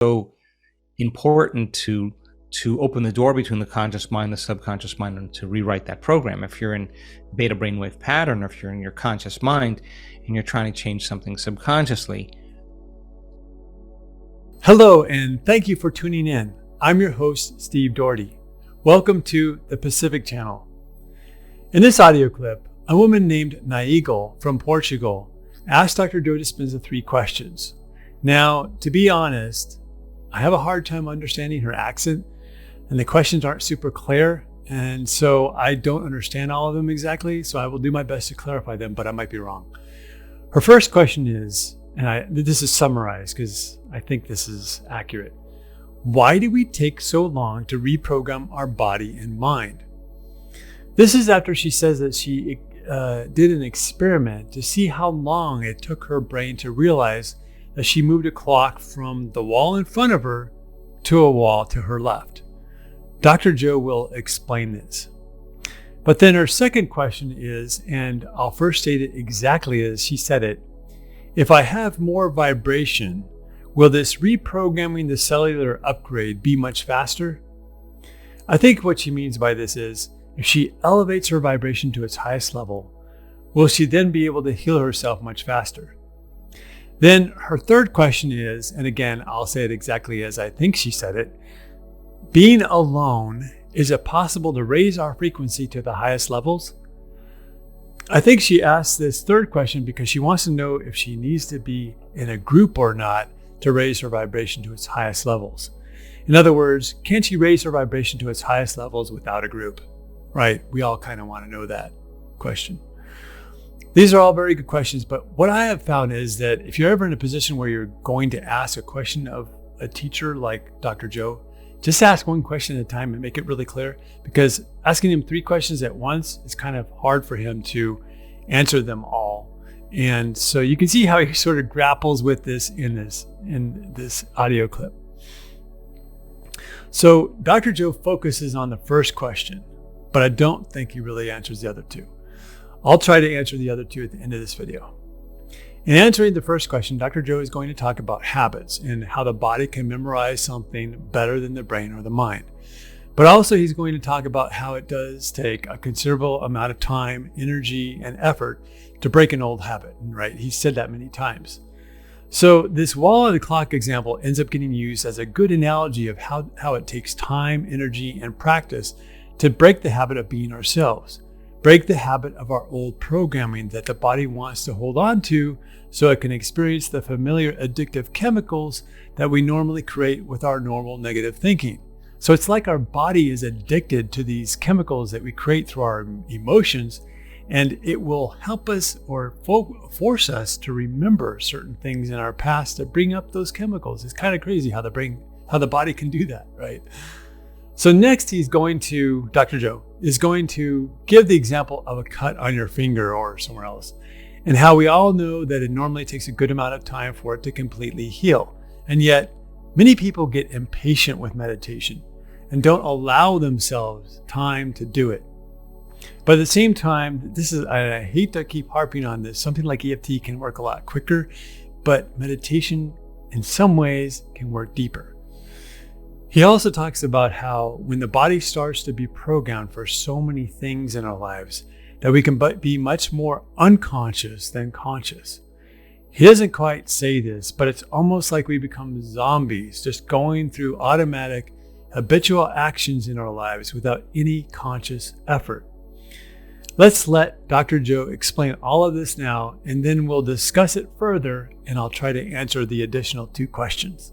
so important to open the door between the conscious mind and the subconscious mind and to rewrite that program. If you're in beta brainwave pattern, or if you're in your conscious mind and you're trying to change something subconsciously. Hello, and thank you for tuning in. I'm your host, Steve Doherty. Welcome to the Pacific Channel. In this audio clip, a woman named Naigal from Portugal asked Dr. Joe Dispenza 3 questions. Now, to be honest, I have a hard time understanding her accent, and the questions aren't super clear, and so I don't understand all of them exactly, so I will do my best to clarify them, but I might be wrong. Her first question is, and this is summarized because I think this is accurate. Why do we take so long to reprogram our body and mind? This is after she says that she did an experiment to see how long it took her brain to realize that she moved a clock from the wall in front of her to a wall to her left. Dr. Joe will explain this. But then her second question is, and I'll first state it exactly as she said it, if I have more vibration, will this reprogramming the cellular upgrade be much faster? I think what she means by this is, if she elevates her vibration to its highest level, will she then be able to heal herself much faster? Then her third question is, and again, I'll say it exactly as I think she said it, being alone, is it possible to raise our frequency to the highest levels? I think she asked this third question because she wants to know if she needs to be in a group or not to raise her vibration to its highest levels. In other words, can she raise her vibration to its highest levels without a group? Right, we all kind of want to know that question. These are all very good questions, but what I have found is that if you're ever in a position where you're going to ask a question of a teacher like Dr. Joe, just ask one question at a time and make it really clear, because asking him 3 questions at once is kind of hard for him to answer them all. And so you can see how he sort of grapples with this in this audio clip. So Dr. Joe focuses on the first question, but I don't think he really answers the other 2. I'll try to answer the other 2 at the end of this video. In answering the first question, Dr. Joe is going to talk about habits and how the body can memorize something better than the brain or the mind. But also he's going to talk about how it does take a considerable amount of time, energy, and effort to break an old habit. Right? He said that many times. So this wall and the clock example ends up getting used as a good analogy of how it takes time, energy, and practice to break the habit of being ourselves. Break the habit of our old programming that the body wants to hold on to so it can experience the familiar addictive chemicals that we normally create with our normal negative thinking. So it's like our body is addicted to these chemicals that we create through our emotions, and it will help us or force us to remember certain things in our past that bring up those chemicals. It's kind of crazy how the body can do that, right? So next Dr. Joe is going to give the example of a cut on your finger or somewhere else, and how we all know that it normally takes a good amount of time for it to completely heal. And yet many people get impatient with meditation and don't allow themselves time to do it. But at the same time, I hate to keep harping on this, something like EFT can work a lot quicker, but meditation in some ways can work deeper. He also talks about how when the body starts to be programmed for so many things in our lives, that we can be much more unconscious than conscious. He doesn't quite say this, but it's almost like we become zombies, just going through automatic, habitual actions in our lives without any conscious effort. Let's let Dr. Joe explain all of this now, and then we'll discuss it further, and I'll try to answer the additional 2 questions.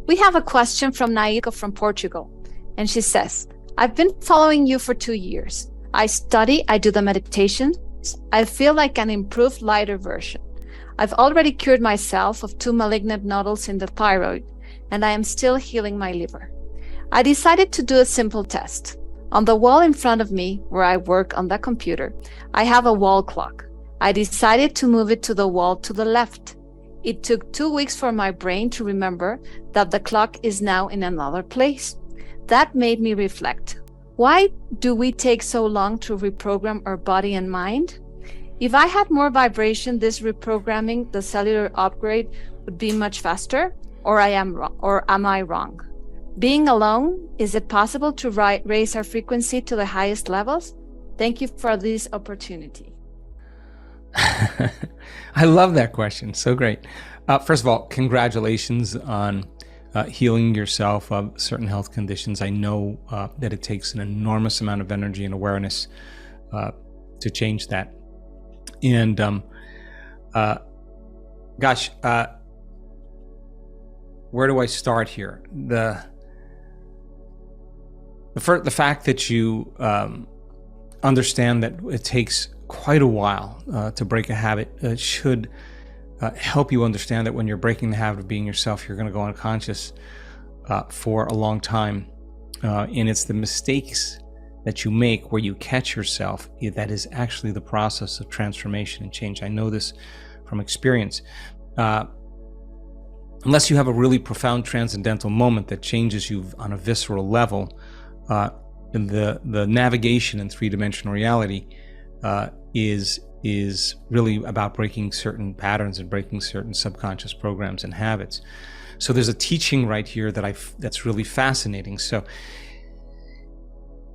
We have a question from Naigal from Portugal, and she says, I've been following you for 2 years. I study, I do the meditations. I feel like an improved, lighter version. I've already cured myself of 2 malignant nodules in the thyroid, and I am still healing my liver. I decided to do a simple test. On the wall in front of me, where I work on the computer, I have a wall clock. I decided to move it to the wall to the left. It took 2 weeks for my brain to remember that the clock is now in another place. That made me reflect. Why do we take so long to reprogram our body and mind? If I had more vibration, this reprogramming, the cellular upgrade, would be much faster, or am I wrong? Being alone, is it possible to raise our frequency to the highest levels? Thank you for this opportunity. I love that question. So great. First of all, congratulations on healing yourself of certain health conditions. I know that it takes an enormous amount of energy and awareness to change that. And where do I start here? The fact that you understand that it takes quite a while to break a habit should help you understand that when you're breaking the habit of being yourself, you're going to go unconscious for a long time. And it's the mistakes that you make where you catch yourself that is actually the process of transformation and change. I know this from experience. Unless you have a really profound transcendental moment that changes you on a visceral level, the navigation in three-dimensional reality is really about breaking certain patterns and breaking certain subconscious programs and habits. So there's a teaching right here that's really fascinating. So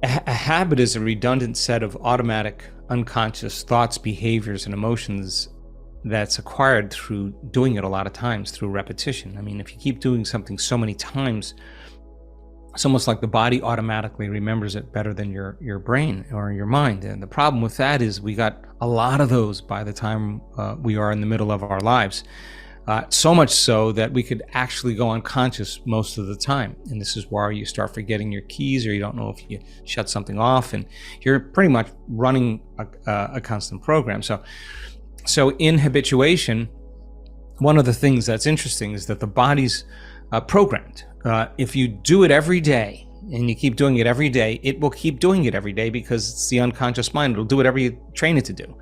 a habit is a redundant set of automatic, unconscious thoughts, behaviors, and emotions that's acquired through doing it a lot of times, through repetition. I mean, if you keep doing something so many times, it's almost like the body automatically remembers it better than your brain or your mind. And the problem with that is we got a lot of those by the time we are in the middle of our lives. So much so that we could actually go unconscious most of the time. And this is where you start forgetting your keys, or you don't know if you shut something off, and you're pretty much running a constant program. So in habituation, one of the things that's interesting is that the body's programmed. If you do it every day and you keep doing it every day, it will keep doing it every day because it's the unconscious mind. It'll do whatever you train it to do.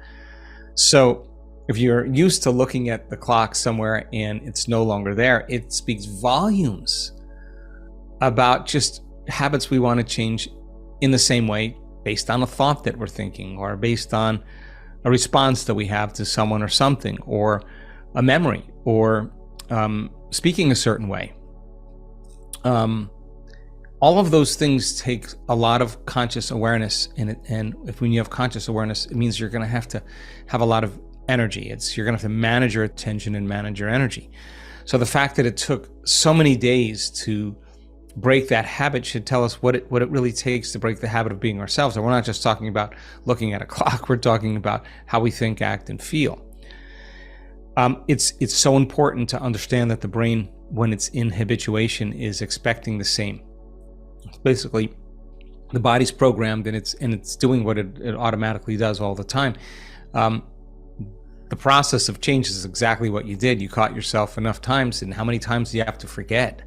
So if you're used to looking at the clock somewhere and it's no longer there, it speaks volumes about just habits we want to change in the same way, based on a thought that we're thinking, or based on a response that we have to someone or something, or a memory, or speaking a certain way. All of those things take a lot of conscious awareness, and when you have conscious awareness, it means you're going to have a lot of energy. You're going to have to manage your attention and manage your energy. So the fact that it took so many days to break that habit should tell us what it really takes to break the habit of being ourselves. And we're not just talking about looking at a clock. We're talking about how we think, act, and feel. It's so important to understand that the brain, when it's in habituation, is expecting the same. Basically, the body's programmed and it's doing what it automatically does all the time. The process of change is exactly what you did. You caught yourself enough times, and how many times do you have to forget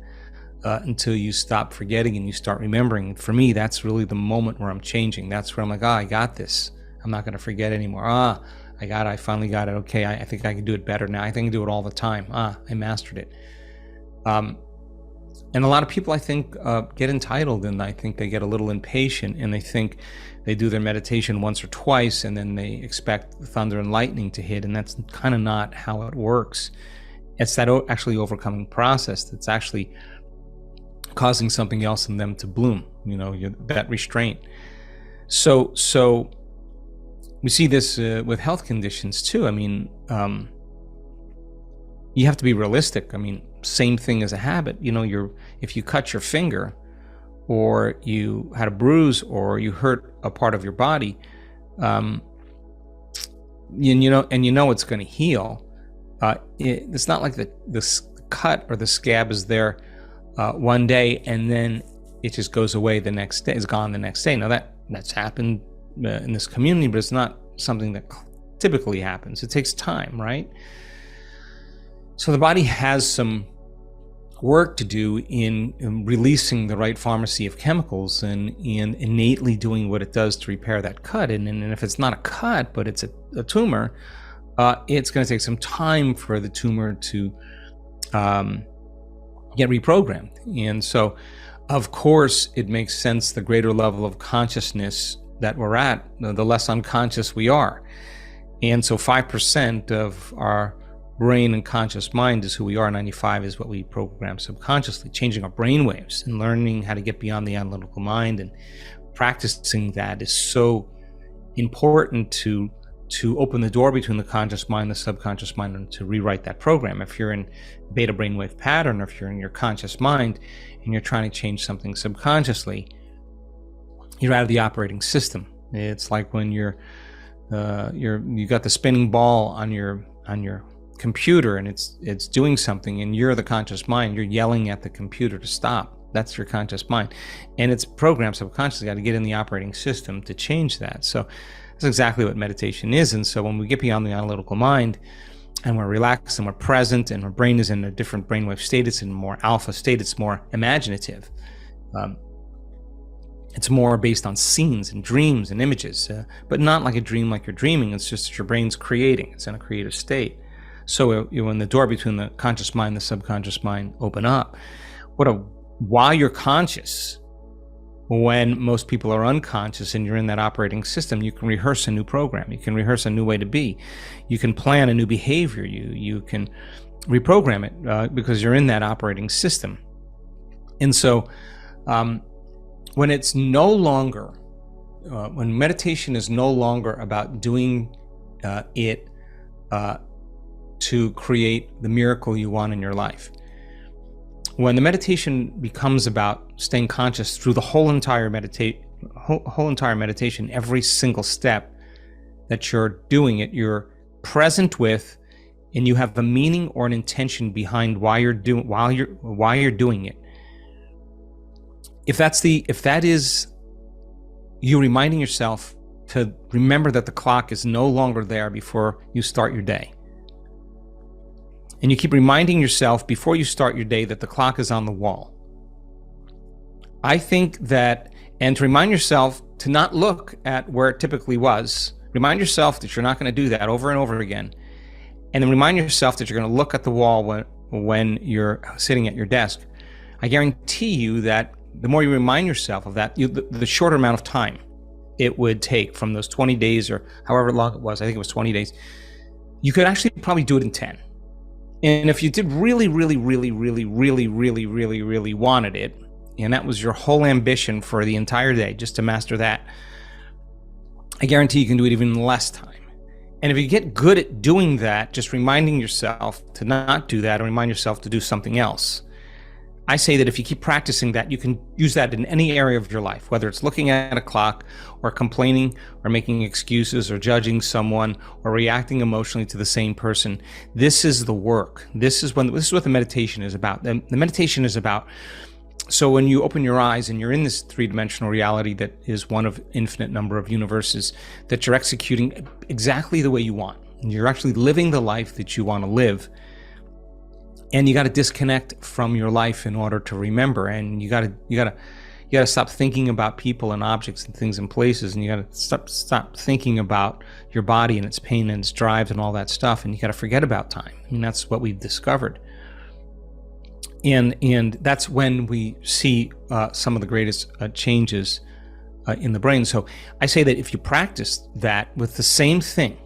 until you stop forgetting and you start remembering? For me, that's really the moment where I'm changing. That's where I'm like, I got this. I'm not going to forget anymore. I finally got it. Okay, I think I can do it better now. I think I can do it all the time. I mastered it. And a lot of people, I think, get entitled, and I think they get a little impatient, and they think they do their meditation once or twice, and then they expect thunder and lightning to hit, and that's kind of not how it works. It's that actually overcoming process that's actually causing something else in them to bloom, that restraint. So we see this with health conditions too. I mean, you have to be realistic. I mean, same thing as a habit. If you cut your finger, or you had a bruise, or you hurt a part of your body, it's going to heal. It's not like the cut or the scab is there one day and then it just goes away the next day. It's gone the next day. Now that's happened in this community, but it's not something that typically happens. It takes time, right? So the body has some work to do in releasing the right pharmacy of chemicals and innately doing what it does to repair that cut. And if it's not a cut, but it's a tumor, it's going to take some time for the tumor to get reprogrammed. And so, of course, it makes sense the greater level of consciousness that we're at, the less unconscious we are. And so 5% of our brain and conscious mind is who we are. 95 is what we program subconsciously. Changing our brain waves and learning how to get beyond the analytical mind and practicing that is so important to open the door between the conscious mind, the subconscious mind, and to rewrite that program. If you're in beta brainwave pattern, or if you're in your conscious mind and you're trying to change something subconsciously, you're out of the operating system. It's like when you got the spinning ball on your computer and it's doing something, and you're the conscious mind. You're yelling at the computer to stop. That's your conscious mind, and it's programmed subconsciously. Got to get in the operating system to change that. So that's exactly what meditation is. And so when we get beyond the analytical mind and we're relaxed and we're present and our brain is in a different brainwave state, it's in a more alpha state, it's more imaginative. It's more based on scenes and dreams and images, but not like a dream like you're dreaming. It's just that your brain's creating. It's in a creative state. So when the door between the conscious mind, the subconscious mind open up, while you're conscious, when most people are unconscious and you're in that operating system, you can rehearse a new program. You can rehearse a new way to be. You can plan a new behavior. You can reprogram it because you're in that operating system. And so when it's no longer, when meditation is no longer about doing it to create the miracle you want in your life, when the meditation becomes about staying conscious through the whole entire meditation, every single step that you're doing it, you're present with, and you have a meaning or an intention behind why you're doing it. If that is you reminding yourself to remember that the clock is no longer there before you start your day, and you keep reminding yourself before you start your day that the clock is on the wall, I think that, and to remind yourself to not look at where it typically was, remind yourself that you're not going to do that over and over again, and then remind yourself that you're going to look at the wall when you're sitting at your desk. I guarantee you that the more you remind yourself of that, the shorter amount of time it would take from those 20 days or however long it was, I think it was 20 days, you could actually probably do it in 10. And if you did really, really, really, really, really, really, really, really wanted it, and that was your whole ambition for the entire day, just to master that, I guarantee you can do it even in less time. And if you get good at doing that, just reminding yourself to not do that, or remind yourself to do something else, I say that if you keep practicing that, you can use that in any area of your life, whether it's looking at a clock or complaining or making excuses or judging someone or reacting emotionally to the same person. This is the work. This is what the meditation is about. The meditation is about, so when you open your eyes and you're in this three-dimensional reality that is one of infinite number of universes, that you're executing exactly the way you want. And you're actually living the life that you want to live. And you got to disconnect from your life in order to remember. And you got to stop thinking about people and objects and things and places. And you got to stop thinking about your body and its pain and its drives and all that stuff. And you got to forget about time. I mean, that's what we've discovered. And that's when we see some of the greatest changes in the brain. So I say that if you practice that with the same thing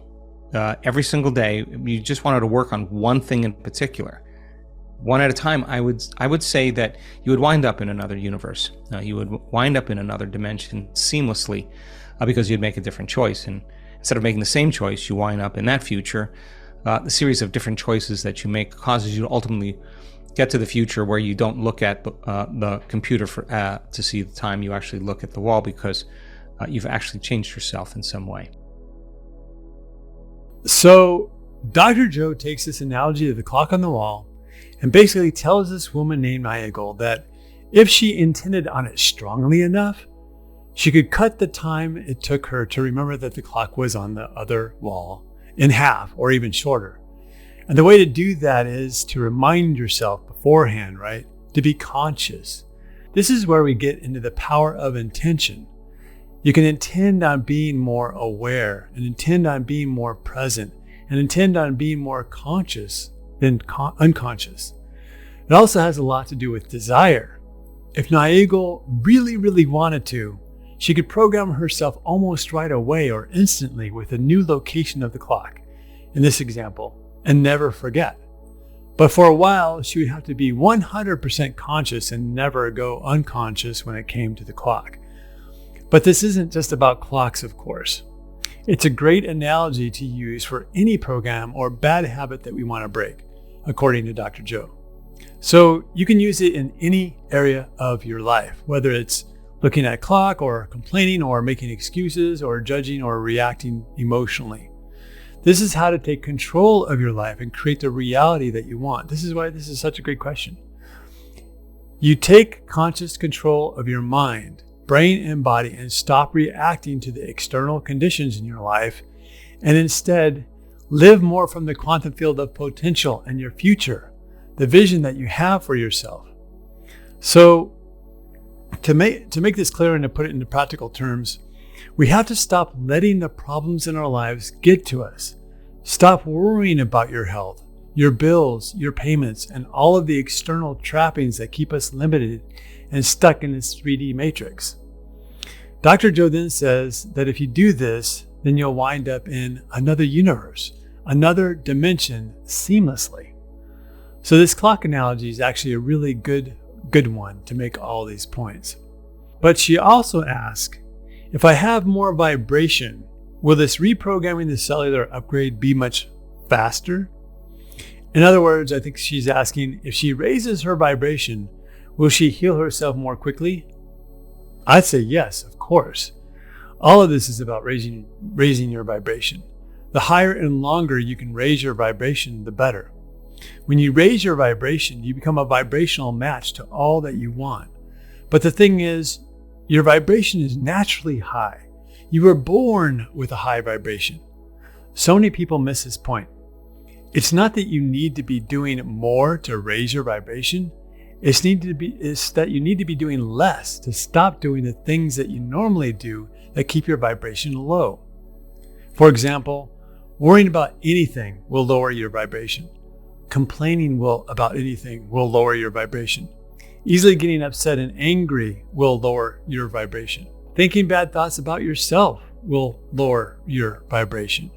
every single day, you just wanted to work on one thing in particular, one at a time, I would say that you would wind up in another universe. You would wind up in another dimension seamlessly because you'd make a different choice. And instead of making the same choice, you wind up in that future. The series of different choices that you make causes you to ultimately get to the future where you don't look at the computer to see the time. You actually look at the wall because you've actually changed yourself in some way. So Dr. Joe takes this analogy of the clock on the wall and basically tells this woman named Nigel that if she intended on it strongly enough, she could cut the time it took her to remember that the clock was on the other wall in half or even shorter. And the way to do that is to remind yourself beforehand, right? To be conscious. This is where we get into the power of intention. You can intend on being more aware and intend on being more present and intend on being more conscious than unconscious. It also has a lot to do with desire. If Nigel really, really wanted to, she could program herself almost right away or instantly with a new location of the clock, in this example, and never forget. But for a while, she would have to be 100% conscious and never go unconscious when it came to the clock. But this isn't just about clocks, of course. It's a great analogy to use for any program or bad habit that we want to break, according to Dr. Joe. So you can use it in any area of your life, whether it's looking at a clock or complaining or making excuses or judging or reacting emotionally. This is how to take control of your life and create the reality that you want. This is why this is such a great question. You take conscious control of your mind, brain, and body and stop reacting to the external conditions in your life, and instead live more from the quantum field of potential and your future, the vision that you have for yourself. So to make this clear and to put it into practical terms, we have to stop letting the problems in our lives get to us. Stop worrying about your health, your bills, your payments, and all of the external trappings that keep us limited and stuck in this 3D matrix. Dr. Joe then says that if you do this, then you'll wind up in another universe, another dimension seamlessly. So this clock analogy is actually a really good one to make all these points. But she also asks, if I have more vibration, will this reprogramming the cellular upgrade be much faster? In other words, I think she's asking, if she raises her vibration, will she heal herself more quickly? I'd say yes, of course. All of this is about raising your vibration. The higher and longer you can raise your vibration, the better. When you raise your vibration, you become a vibrational match to all that you want. But the thing is, your vibration is naturally high. You were born with a high vibration. So many people miss this point. It's not that you need to be doing more to raise your vibration. It's that you need to be doing less to stop doing the things that you normally do that keep your vibration low. For example, worrying about anything will lower your vibration. Complaining about anything will lower your vibration. Easily getting upset and angry will lower your vibration. Thinking bad thoughts about yourself will lower your vibration.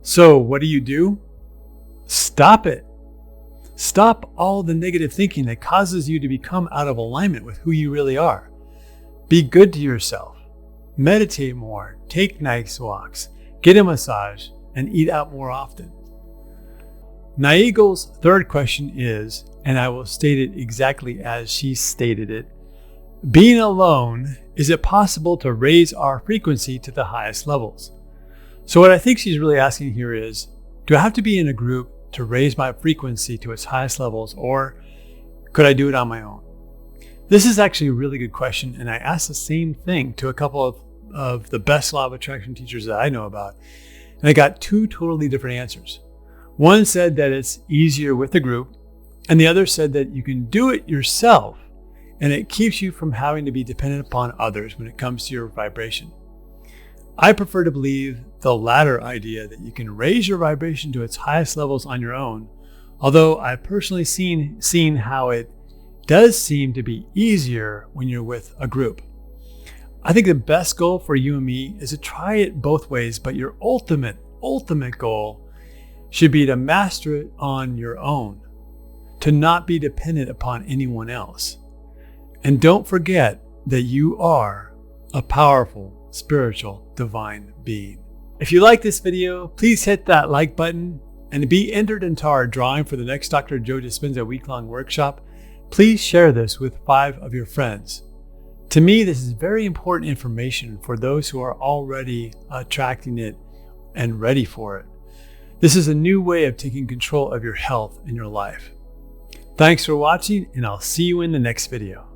So what do? Stop it. Stop all the negative thinking that causes you to become out of alignment with who you really are. Be good to yourself. Meditate more. Take nice walks. Get a massage and eat out more often. Naigel's third question is, and I will state it exactly as she stated it, being alone, is it possible to raise our frequency to the highest levels? So what I think she's really asking here is, do I have to be in a group to raise my frequency to its highest levels, or could I do it on my own? This is actually a really good question, and I asked the same thing to a couple of the best law of attraction teachers that I know about, and I got two totally different answers. One said that it's easier with a group, and the other said that you can do it yourself, and it keeps you from having to be dependent upon others when it comes to your vibration. I prefer to believe the latter idea, that you can raise your vibration to its highest levels on your own, although I've personally seen how it does seem to be easier when you're with a group. I think the best goal for you and me is to try it both ways, but your ultimate goal should be to master it on your own, to not be dependent upon anyone else. And don't forget that you are a powerful, spiritual, divine being. If you like this video, please hit that like button, and to be entered into our drawing for the next Dr. Joe Dispenza week-long workshop, please share this with 5 of your friends. To me, this is very important information for those who are already attracting it and ready for it. This is a new way of taking control of your health and your life. Thanks for watching, and I'll see you in the next video.